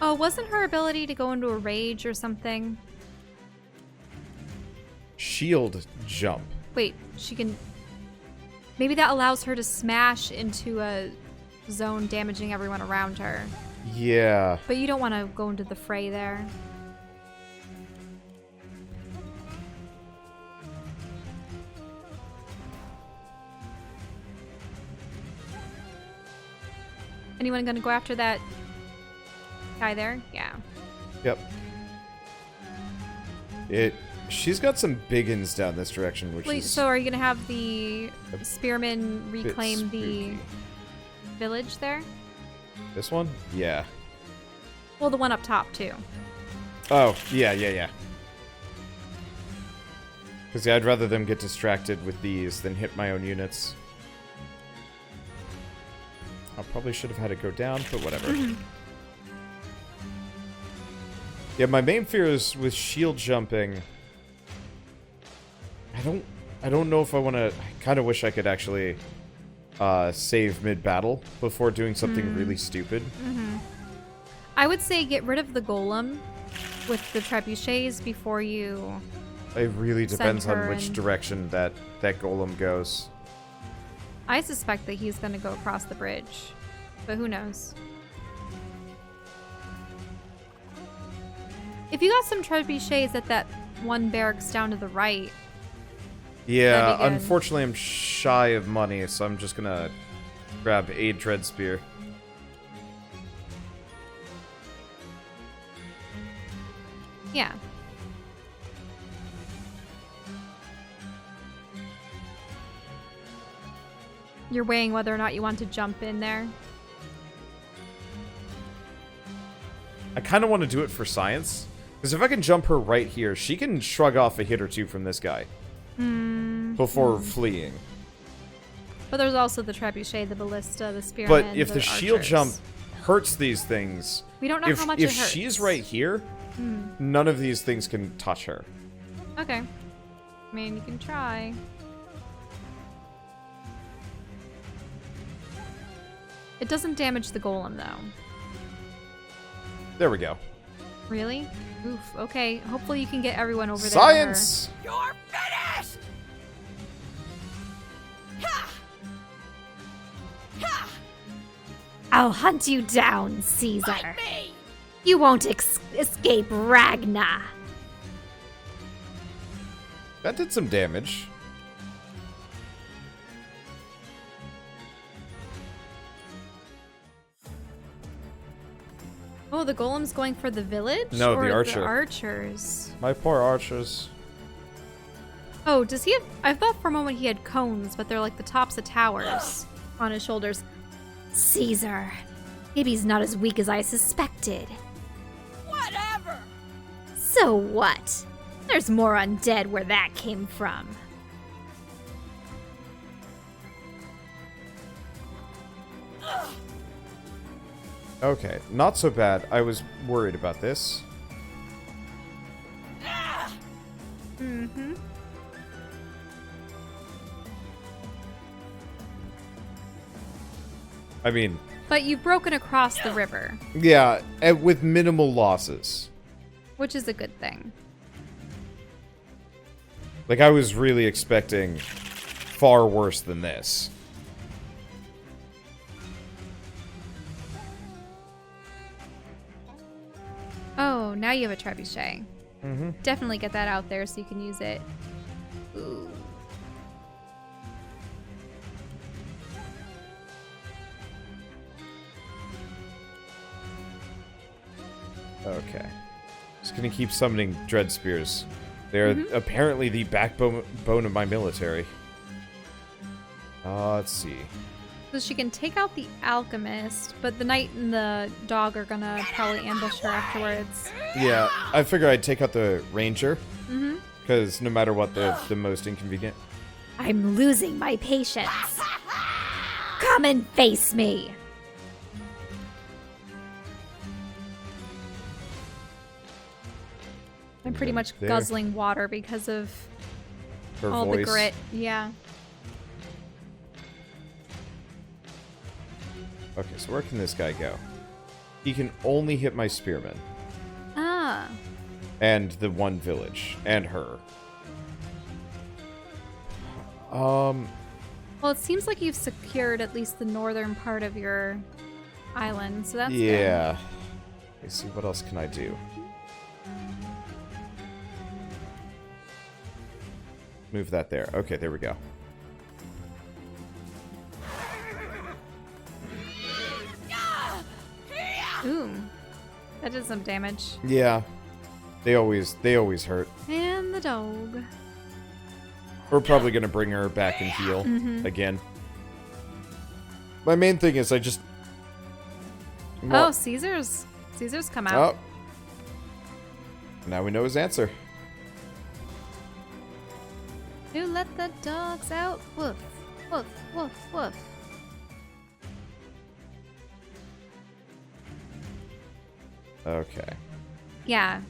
Oh, wasn't her ability to go into a rage or something? Shield jump. Wait, she can... Maybe that allows her to smash into a zone, damaging everyone around her. Yeah. But you don't want to go into the fray there. Anyone gonna go after that guy there? Yeah. Yep. She's got some biggins down this direction, which is... So are you gonna have the spearmen reclaim the village there? This one? Yeah. Well, the one up top, too. Oh, yeah. Because I'd rather them get distracted with these than hit my own units. I probably should have had it go down, but whatever. Yeah, my main fear is with shield jumping. I don't know if I want to... I kind of wish I could actually save mid-battle before doing something really stupid. I would say get rid of the golem with the trebuchets before you... It really depends on which in. direction that golem goes. I suspect that he's going to go across the bridge, but who knows? If you got some trebuchets at that one barracks down to the right... Yeah, unfortunately I'm shy of money, so I'm just going to grab a dread spear. Yeah. You're weighing whether or not you want to jump in there. I kind of want to do it for science. Because if I can jump her right here, she can shrug off a hit or two from this guy. Before fleeing. But there's also the trebuchet, the ballista, the spearmen, but if the shield jump hurts these things... We don't know how much it hurts. If she's right here, none of these things can touch her. Okay. I mean, you can try. It doesn't damage the golem, though. There we go. Really? Oof. Okay. Hopefully you can get everyone over there. Science! You're finished! Ha! Ha! I'll hunt you down, Caesar. Fight me! You won't escape Ragna. That did some damage. Oh, the golem's going for the village? No, or the archer. The archers. My poor archers. Oh, does he have... I thought for a moment he had cones, but they're like the tops of towers on his shoulders. Caesar. Maybe he's not as weak as I suspected. Whatever! So what? There's more undead where that came from. Okay, not so bad. I was worried about this. Mm-hmm. I mean... But you've broken across the river. Yeah, and with minimal losses. Which is a good thing. Like, I was really expecting far worse than this. Oh, now you have a trebuchet. Mm-hmm. Definitely get that out there so you can use it. Ooh. Okay. Just gonna keep summoning dread spears. They're apparently the backbone of my military. Let's see. So she can take out the alchemist, but the knight and the dog are gonna probably ambush her afterwards. Yeah, I figure I'd take out the ranger. Mm-hmm. Because no matter what, they're the most inconvenient. I'm losing my patience. Come and face me. I'm pretty much there. guzzling water because of Her all voice. the grit. Yeah. Okay, so where can this guy go? he can only hit my spearmen. Ah. And the one village. And her. Well, it seems like you've secured at least the northern part of your island, so that's yeah. Let's see, what else can I do? Move that there. Okay, there we go. good. Ooh. That did some damage. Yeah. They always hurt. And the dog. We're probably going to bring her back and heal again. My main thing is I just... Oh, Caesar's come out. Oh. Now we know his answer. Who let the dogs out? Woof, woof, woof, woof. Okay. Yeah.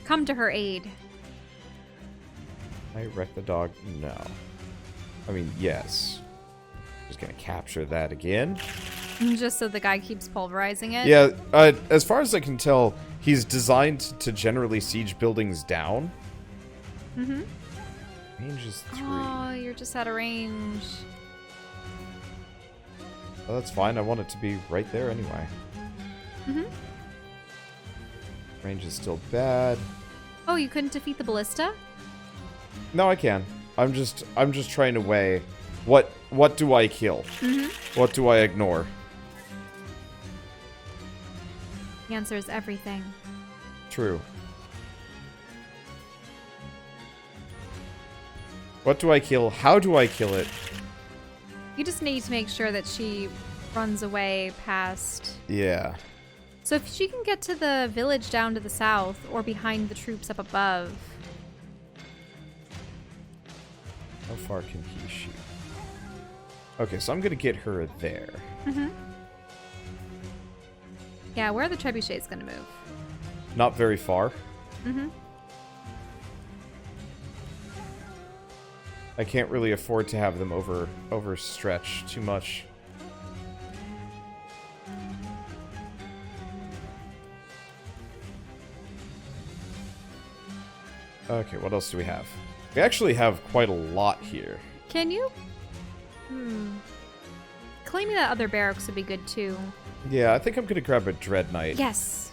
Come to her aid. I wreck the dog? No. I mean, yes. Just gonna capture that again. Just so the guy keeps pulverizing it? Yeah, as far as I can tell, he's designed to generally siege buildings down. Mm-hmm. Range is 3. Oh, you're just out of range. Well, that's fine. I want it to be right there anyway. Mm-hmm. Range is still bad. Oh, you couldn't defeat the ballista? No, I can. I'm just trying to weigh what do I kill? Mm-hmm. What do I ignore? The answer is everything. True. What do I kill? How do I kill it? You just need to make sure that she runs away past... Yeah. So if she can get to the village down to the south or behind the troops up above... How far can he shoot? Okay, so I'm going to get her there. Mm-hmm. Yeah, where are the trebuchets going to move? Not very far. Mm-hmm. I can't really afford to have them overstretch too much. Okay, what else do we have? We actually have quite a lot here. Can you? Claiming that other barracks would be good too. Yeah, I think I'm going to grab a Dread Knight. Yes.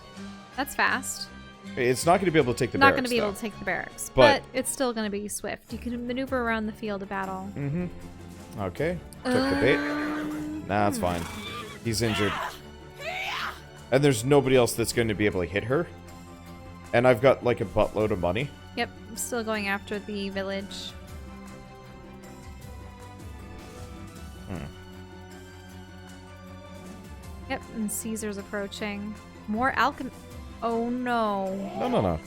That's fast. It's not going to be able to take the Not barracks, going to be able though. to take the barracks, But- but it's still going to be swift. You can maneuver around the field of battle. Mm-hmm. Okay. Took the bait. Nah, that's fine. He's injured. And there's nobody else that's going to be able to hit her. And I've got like a buttload of money. Yep, I'm still going after the village. Yep, and Caesar's approaching. More alchemy. Oh no. No.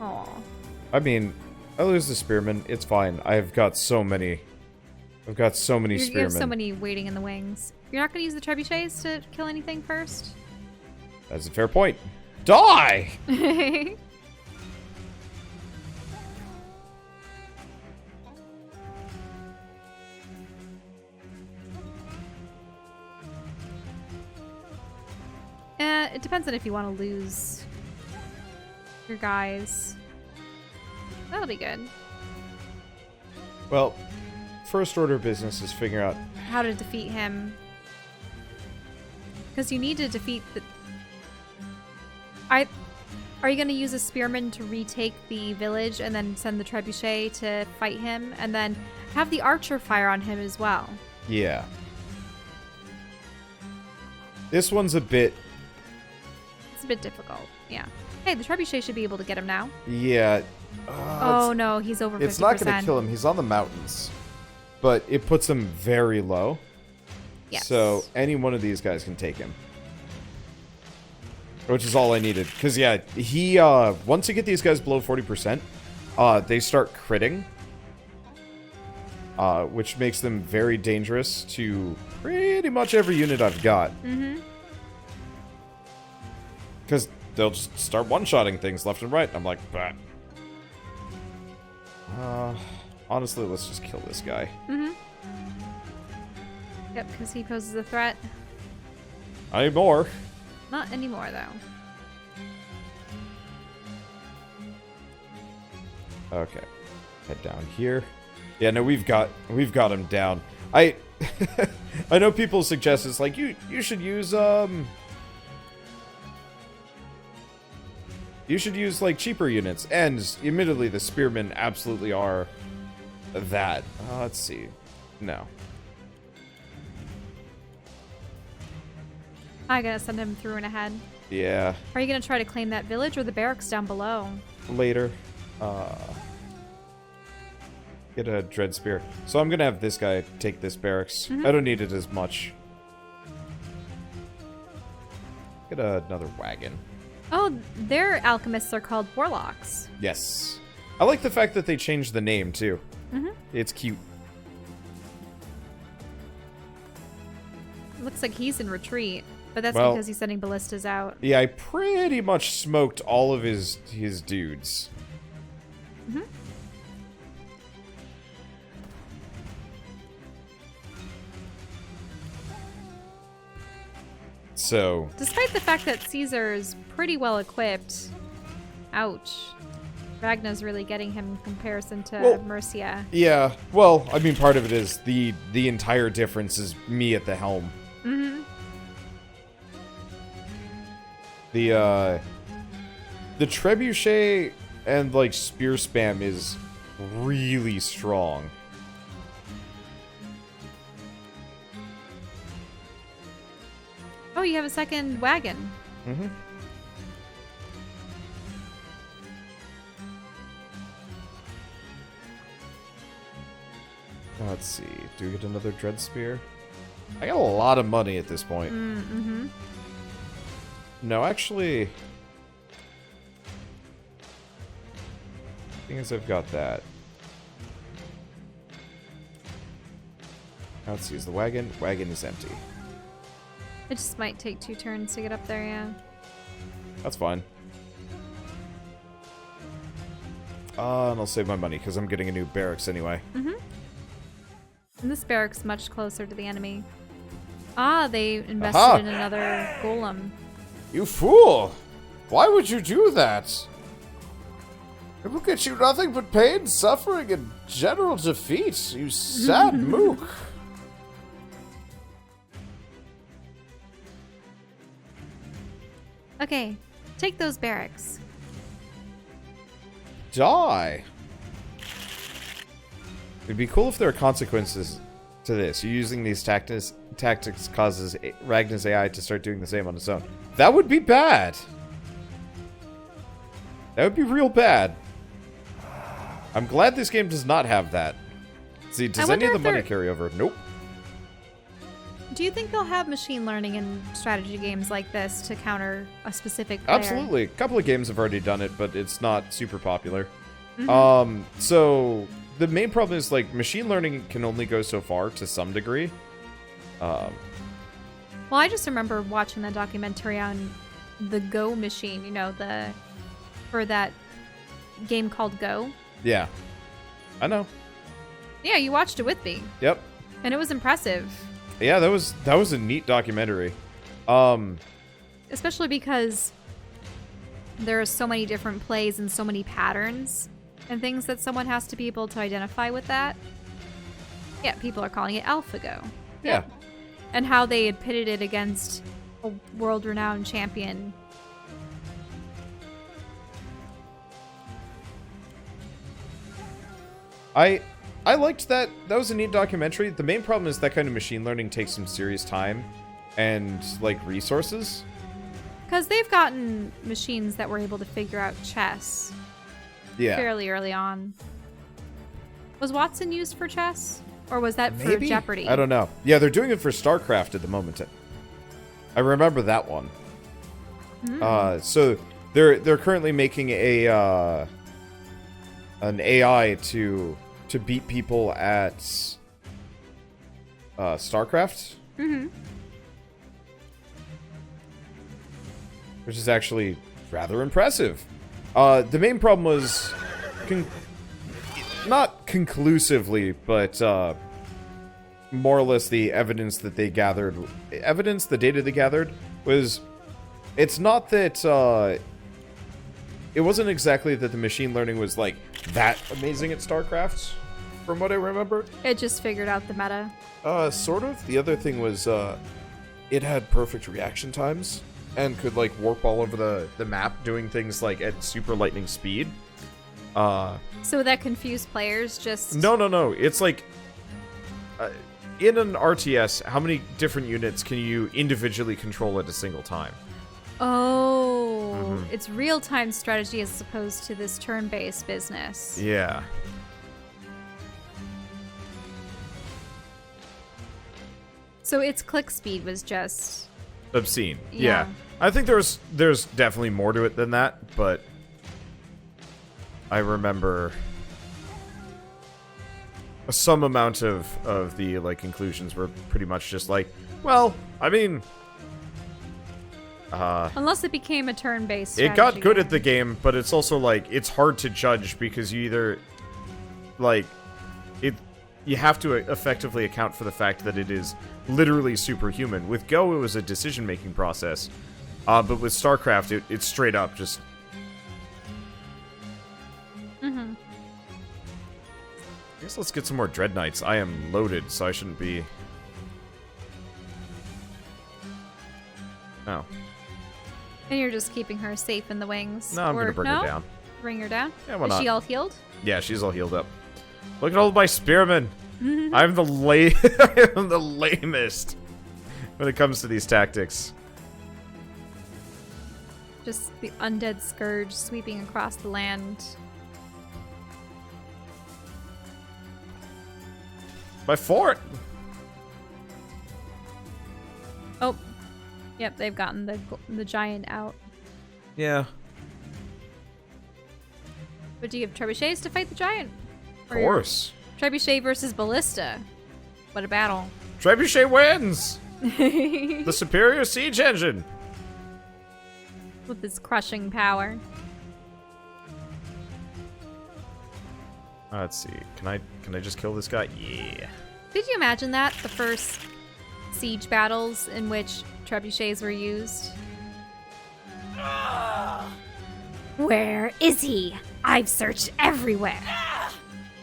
Aw. I mean, I lose the spearmen. It's fine. I've got so many. I've got so many You spearmen. have so many waiting in the wings. You're not going to use the trebuchets to kill anything first? That's a fair point. Die! It depends on if you want to lose your guys. That'll be good. Well, first order of business is figure out... How to defeat him. Because you need to defeat the... Are you going to use a spearman to retake the village and then send the trebuchet to fight him? And then have the archer fire on him as well? Yeah. This one's a bit... It's a bit difficult, yeah. Hey, the trebuchet should be able to get him now. Yeah. Oh no, he's over 50%. It's not going to kill him. He's on the mountains. But it puts him very low. Yes. So any one of these guys can take him. Which is all I needed. Because, yeah, he, once you get these guys below 40%, they start critting. Which makes them very dangerous to pretty much every unit I've got. Mm-hmm. Because they'll just start one-shotting things left and right. I'm like, bah. Honestly, let's just kill this guy. Mm-hmm. Yep, because he poses a threat. Not anymore. Not anymore, though. Okay. Head down here. Yeah, no, we've got him down. I know people suggest it's like you should use like cheaper units, and admittedly the spearmen absolutely are that. Let's see. No. I gotta send him through and ahead. Yeah. Are you gonna try to claim that village or the barracks down below? Later. Get a dread spear. So I'm gonna have this guy take this barracks. I don't need it as much. Get another wagon. Oh, their alchemists are called warlocks. Yes. I like the fact that they changed the name too. It's cute. Looks like he's in retreat, but that's Well, because he's sending ballistas out. Yeah, I pretty much smoked all of his dudes. So, Despite the fact that Caesar's pretty well equipped, ouch. Ragna's really getting him in comparison to Well, Mercia. yeah. Well, I mean, part of it is the entire difference is me at the helm. The trebuchet and like spear spam is really strong. Oh, you have a second wagon. Let's see. Do we get another dread spear? I got a lot of money at this point. No, actually, thing is, I've got that. Let's see. Is the wagon? Wagon is empty. It just might take 2 turns to get up there, yeah. That's fine. And I'll save my money because I'm getting a new barracks anyway. And this barrack's much closer to the enemy. Ah, they invested in another golem. You fool! Why would you do that? It will get you nothing but pain, suffering, and general defeat, you sad mook. Okay, take those barracks. Die! It'd be cool if there are consequences to this. You using these tactics causes Ragna's AI to start doing the same on its own. That would be bad. That would be real bad. I'm glad this game does not have that. See, does any of the money carry over? Nope. Do you think they'll have machine learning in strategy games like this to counter a specific player? Absolutely. A couple of games have already done it, but it's not super popular. So the main problem is like machine learning can only go so far to some degree. Well, I just remember watching the documentary on the Go machine, you know, for that game called Go. Yeah. I know. Yeah, you watched it with me. Yep. And it was impressive. Yeah, that was a neat documentary. Especially because there are so many different plays and so many patterns and things that someone has to be able to identify with that. Yeah, people are calling it AlphaGo. Yeah. And how they had pitted it against a world-renowned champion. I liked that. That was a neat documentary. The main problem is that kind of machine learning takes some serious time and like resources. Because they've gotten machines that were able to figure out chess fairly early on. Was Watson used for chess? Or was that for Jeopardy? I don't know. Yeah, they're doing it for StarCraft at the moment. I remember that one. So they're currently making an AI to beat people at StarCraft. Which is actually rather impressive. The main problem was not conclusively, but more or less the evidence that they gathered, the data they gathered was, it's not that, it wasn't exactly that the machine learning was, like, that amazing at StarCraft, from what I remember. It just figured out the meta. Sort of. The other thing was, it had perfect reaction times, and could, like, warp all over the map, doing things, like, at super lightning speed. So would that confuse players just... No. It's like... in an RTS, how many different units can you individually control at a single time? Oh, it's real-time strategy as opposed to this turn-based business. Yeah. So its click speed was just... Obscene. Yeah. I think there's definitely more to it than that, but I remember some amount of the, like, conclusions were pretty much just like, well, I mean... Unless it became a turn-based it got strategy good game. at the game, but it's also, like, it's hard to judge because you either, like, you have to effectively account for the fact that it is literally superhuman. With Go, it was a decision-making process, but with StarCraft, it's straight up just... Mm-hmm. I guess let's get some more Dread Knights. I am loaded, so I shouldn't be... Oh. And you're just keeping her safe in the wings. No, I'm gonna bring her down. Bring her down? Yeah, why Is not? she all healed? Yeah, she's all healed up. Look at all my spearmen. I'm the I'm the lamest when it comes to these tactics. Just the undead scourge sweeping across the land. My fort. Oh. Yep, they've gotten the giant out. Yeah. But do you have trebuchets to fight the giant? Of course. Trebuchet versus ballista. What a battle. Trebuchet wins. The superior siege engine. With its crushing power. Let's see. Can I just kill this guy? Yeah. Did you imagine that? The first siege battles in which trebuchets were used? Where is he? I've searched everywhere.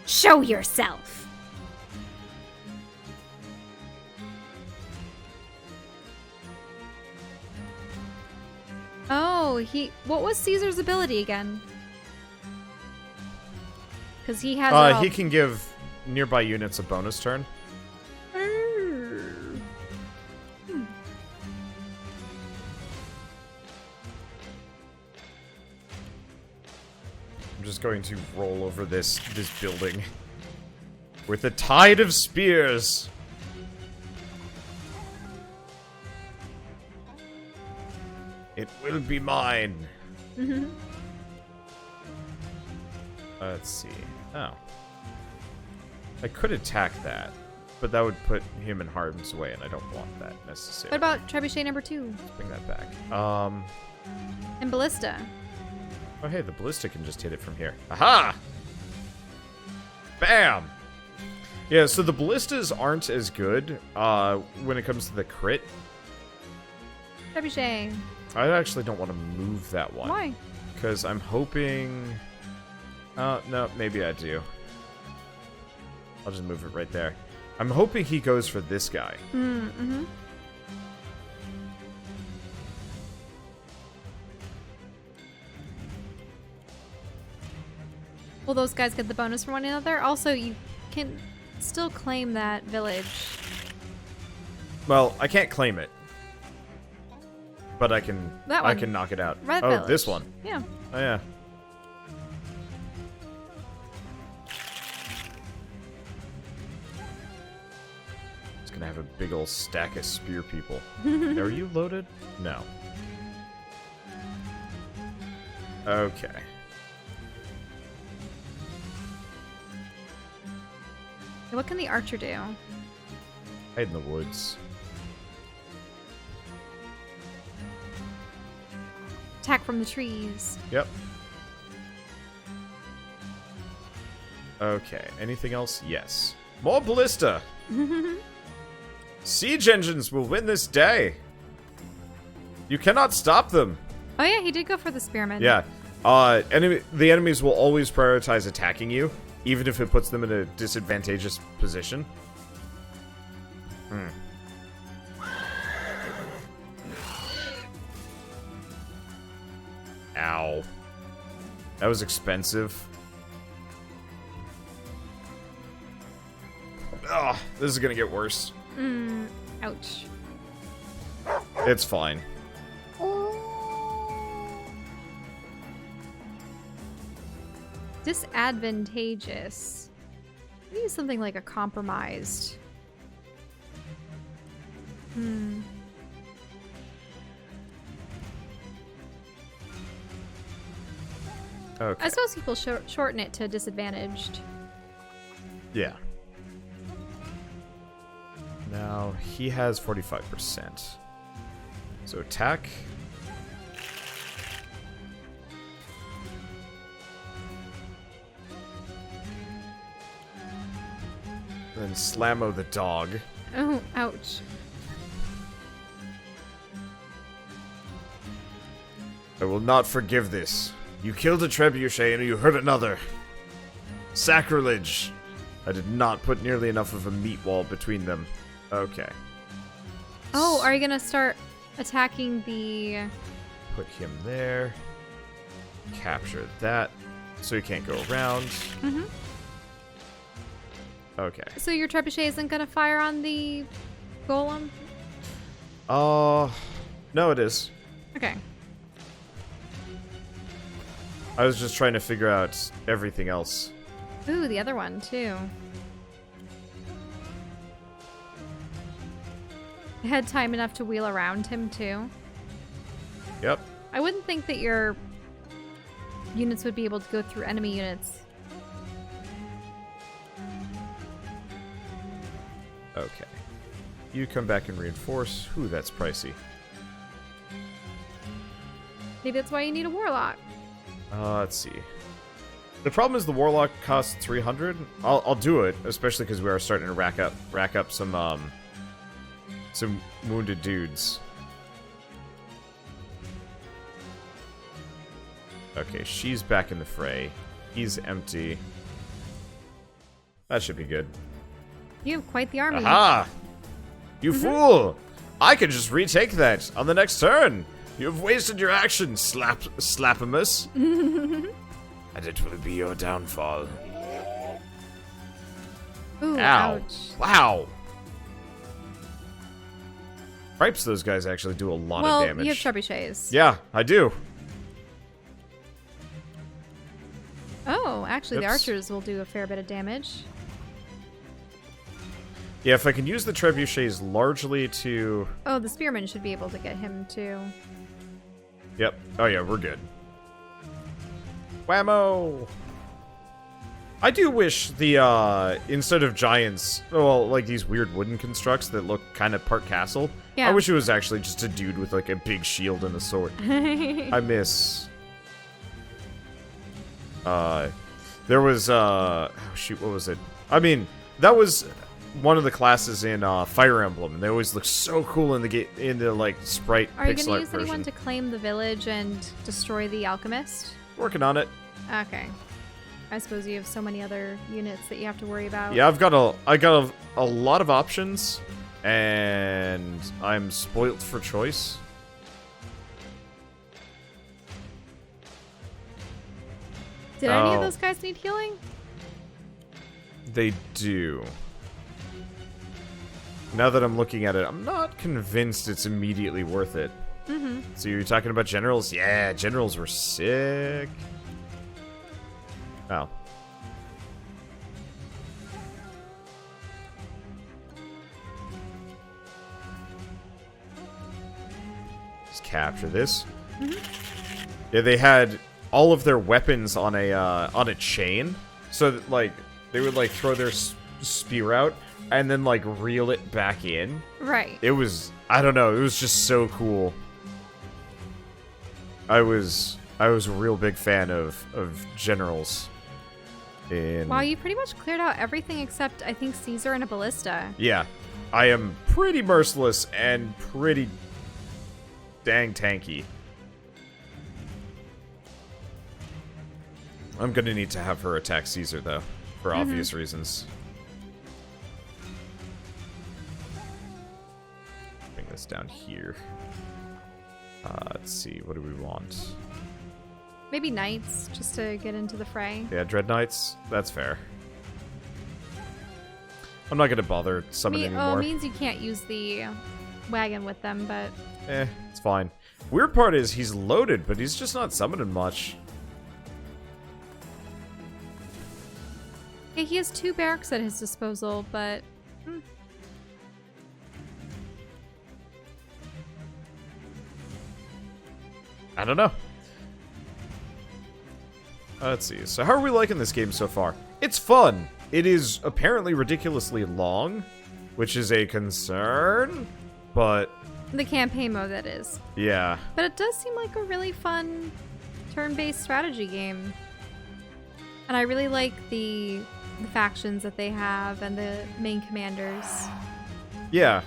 Show yourself. Oh, what was Caesar's ability again? Because he has he can give nearby units a bonus turn. I'm just going to roll over this building with a tide of spears. It will be mine. Let's see. Oh. I could attack that, but that would put him in harm's way, and I don't want that necessarily. What about trebuchet number 2? Let's bring that back. And ballista. Oh, hey, the ballista can just hit it from here. Aha! Bam! Yeah, so the ballistas aren't as good when it comes to the crit. Trebuchet. I actually don't want to move that one. Why? Because I'm hoping... no, maybe I do. I'll just move it right there. I'm hoping he goes for this guy. Mm-hmm. Will those guys get the bonus from one another? Also, you can still claim that village. Well, I can't claim it. But I can That I one. can knock it out. Red oh, village. this one. Yeah. Oh, yeah. It's gonna have a big old stack of spear people. Are you loaded? No. Okay. What can the archer do? Hide in the woods. Attack from the trees. Yep. Okay. Anything else? Yes. More ballista! Siege engines will win this day. You cannot stop them. Oh yeah, he did go for the spearman. Yeah. The enemies will always prioritize attacking you, even if it puts them in a disadvantageous position. Ow. That was expensive. Ugh, this is gonna get worse. Ouch. It's fine. Disadvantageous. Maybe something like a compromised. Okay. I suppose people shorten it to disadvantaged. Yeah. Now, he has 45%. So attack. Then Slammo the dog. Oh, ouch. I will not forgive this. You killed a trebuchet and you hurt another. Sacrilege. I did not put nearly enough of a meat wall between them. Okay. Oh, are you gonna start attacking the... Put him there. Capture that. So he can't go around. Mm-hmm. Okay. So your trebuchet isn't gonna fire on the golem? No, it is. Okay. I was just trying to figure out everything else. Ooh, the other one, too. I had time enough to wheel around him, too. Yep. I wouldn't think that your units would be able to go through enemy units. Okay. You come back and reinforce. Ooh, that's pricey. Maybe that's why you need a warlock. Let's see. The problem is the warlock costs 300. I'll do it, especially because we are starting to rack up some wounded dudes. Okay, she's back in the fray. He's empty. That should be good. You have quite the army. Aha! You fool! I can just retake that on the next turn. You have wasted your action, Slapamus. And it will be your downfall. Ooh, Ow. ouch. Wow. Cripes, those guys actually do a lot of damage. Well, you have trebuchets. Yeah, I do. Oh, actually, the Oops. archers will do a fair bit of damage. Yeah, if I can use the trebuchets largely to... Oh, the spearmen should be able to get him, too. Yep. Oh yeah, we're good. Whammo! I do wish the, instead of giants, well, like these weird wooden constructs that look kind of part castle, Yeah. I wish it was actually just a dude with like a big shield and a sword. I miss... there was, oh shoot, what was it? I mean, that was one of the classes in Fire Emblem, and they always look so cool in the like sprite Are you pixel going to art use version. anyone to claim the village and destroy the alchemist? Working on it. Okay. I suppose you have so many other units that you have to worry about. Yeah, I got a lot of options, and I'm spoilt for choice. Did any of Oh. those guys need healing? They do. Now that I'm looking at it, I'm not convinced it's immediately worth it. Mm-hmm. So you're talking about generals? Yeah, generals were sick. Oh. Just capture this. Yeah, they had all of their weapons on a chain, so that, like, they would like throw their spear out and then like reel it back in. Right. It was, I don't know, it was just so cool. I was a real big fan of generals. Wow, you pretty much cleared out everything except, I think, Caesar and a ballista. Yeah. I am pretty merciless and pretty dang tanky. I'm gonna need to have her attack Caesar, though, for obvious reasons. Bring this down here. Let's see, what do we want? Maybe knights, just to get into the fray. Yeah, Dread Knights? That's fair. I'm not gonna bother summoning anymore. Oh, it means you can't use the wagon with them, but... It's fine. Weird part is he's loaded, but he's just not summoning much. Yeah, he has 2 barracks at his disposal, but... I don't know. Let's see. So how are we liking this game so far? It's fun. It is apparently ridiculously long, which is a concern, but... The campaign mode, that is. Yeah. But it does seem like a really fun turn-based strategy game. And I really like the factions that they have and the main commanders. Yeah.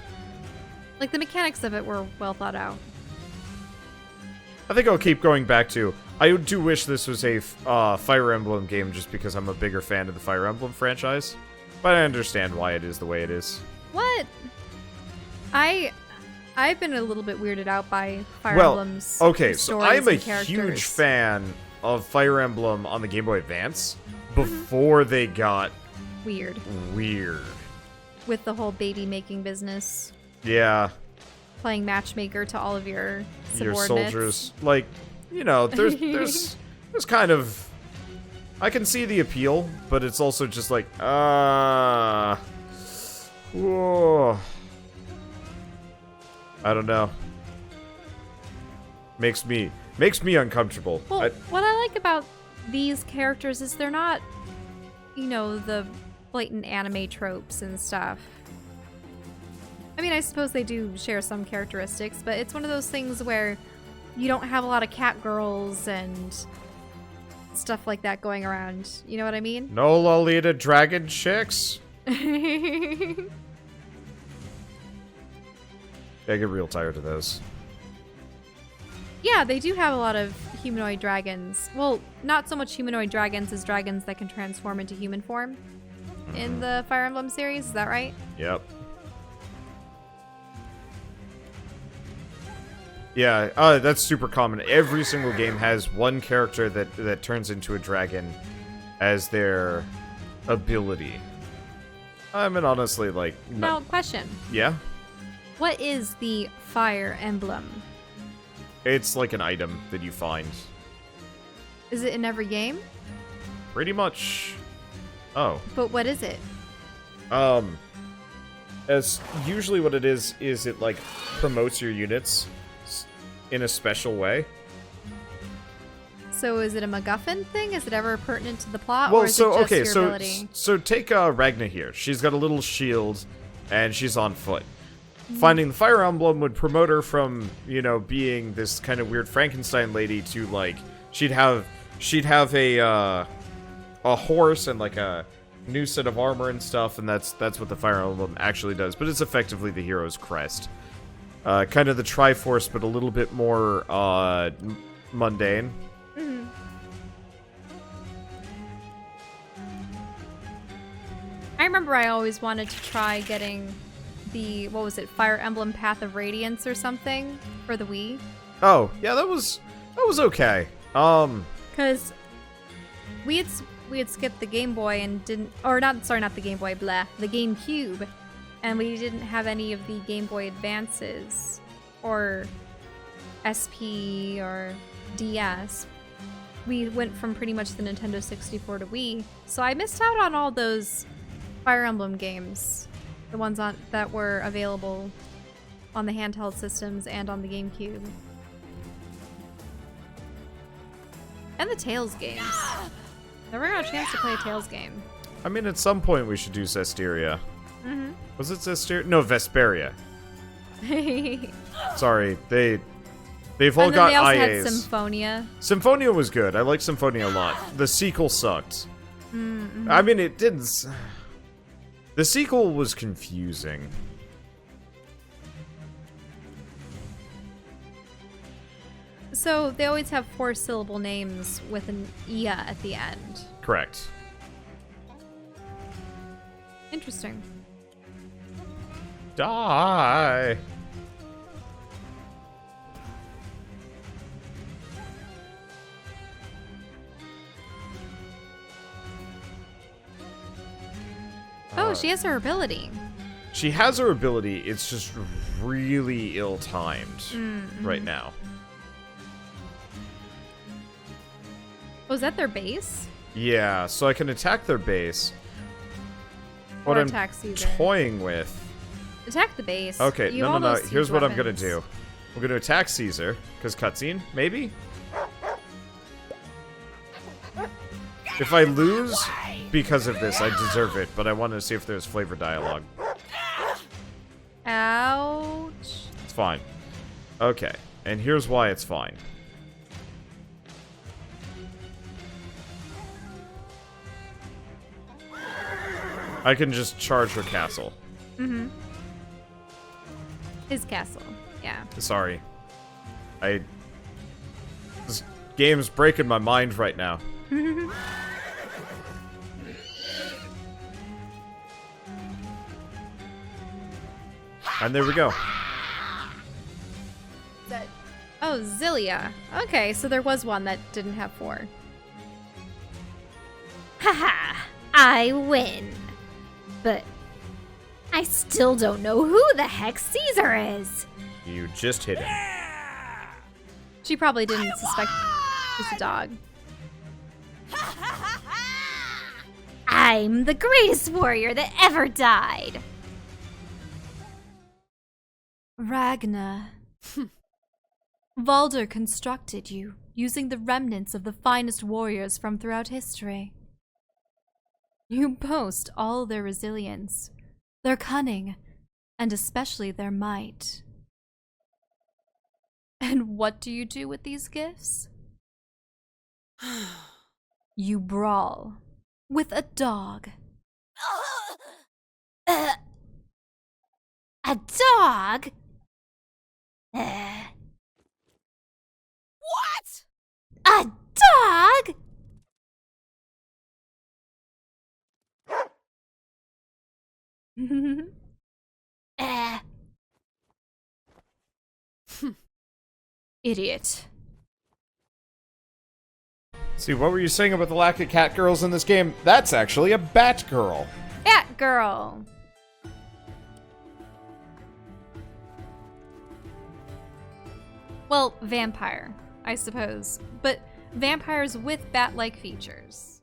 Like, the mechanics of it were well thought out. I think I'll keep going back to... I do wish this was a Fire Emblem game just because I'm a bigger fan of the Fire Emblem franchise. But I understand why it is the way it is. What? I've been a little bit weirded out by Fire Emblem's okay, so stories I'm a and characters. huge fan of Fire Emblem on the Game Boy Advance before they got weird. With the whole baby making business. Yeah. Playing matchmaker to all of your subordinates. Soldiers. Like, you know, there's kind of... I can see the appeal, but it's also just like, whoa. I don't know. Makes me uncomfortable. Well, what I like about these characters is they're not, you know, the blatant anime tropes and stuff. I mean, I suppose they do share some characteristics, but it's one of those things where you don't have a lot of cat girls and stuff like that going around. You know what I mean? No Lolita dragon chicks? I get real tired of those. Yeah, they do have a lot of humanoid dragons. Well, not so much humanoid dragons as dragons that can transform into human form in the Fire Emblem series. Is that right? Yep. Yeah, that's super common. Every single game has one character that turns into a dragon as their ability. I mean, honestly, like... Now, question. Yeah? What is the Fire Emblem? It's like an item that you find. Is it in every game? Pretty much. Oh. But what is it? As usually what it is it like promotes your units in a special way. So is it a MacGuffin thing? Is it ever pertinent to the plot, Well, or is so it just okay, your so ability? so take Ragna here. She's got a little shield, and she's on foot. Finding the Fire Emblem would promote her from, you know, being this kind of weird Frankenstein lady to like she'd have a horse and like a new set of armor and stuff, and that's what the Fire Emblem actually does. But it's effectively the hero's crest, kind of the Triforce, but a little bit more mundane. Mm-hmm. I remember I always wanted to try getting the, what was it, Fire Emblem Path of Radiance or something for the Wii. Oh, yeah, that was okay. Because we had skipped the Game Boy and didn't, or not, sorry, not the Game Boy, blah, the GameCube, and we didn't have any of the Game Boy Advances or SP or DS. We went from pretty much the Nintendo 64 to Wii, so I missed out on all those Fire Emblem games, the ones that were available on the handheld systems and on the GameCube. And the Tales games. Never got a chance to play a Tales game. I mean, at some point we should do Zestiria. Mm-hmm. Was it Zestiria? No, Vesperia. Sorry, they've all and then got they also IAs. had Symphonia. Symphonia was good. I like Symphonia a lot. The sequel sucked. Mm-hmm. I mean, it didn't. The sequel was confusing. So they always have 4-syllable names with an ia at the end. Correct. Interesting. Die. Oh, she has her ability. She has her ability, it's just really ill-timed right now. Was that their base? Yeah, so I can attack their base. What Or I'm attack Caesar? toying with... Attack the base. Okay, You have no. all those Here's siege what I'm gonna weapons. do. I'm gonna attack Caesar, because cutscene, maybe? If I lose because of this, I deserve it, but I wanted to see if there's flavor dialogue. Ouch. It's fine. Okay, and here's why it's fine. I can just charge her castle. Mm-hmm. His castle. Yeah. Sorry. This game's breaking my mind right now. And there we go. Oh, Zilia. Okay, so there was one that didn't have 4. Haha, I win. But I still don't know who the heck Caesar is. You just hit him. She probably didn't suspect it was a dog. I'm the greatest warrior that ever died. Ragnar. Valder constructed you, using the remnants of the finest warriors from throughout history. You boast all their resilience, their cunning, and especially their might. And what do you do with these gifts? You brawl with a dog. A dog? What? A dog? Idiot. See, what were you saying about the lack of cat girls in this game? That's actually a bat girl. Batgirl. Well, vampire, I suppose. But vampires with bat-like features.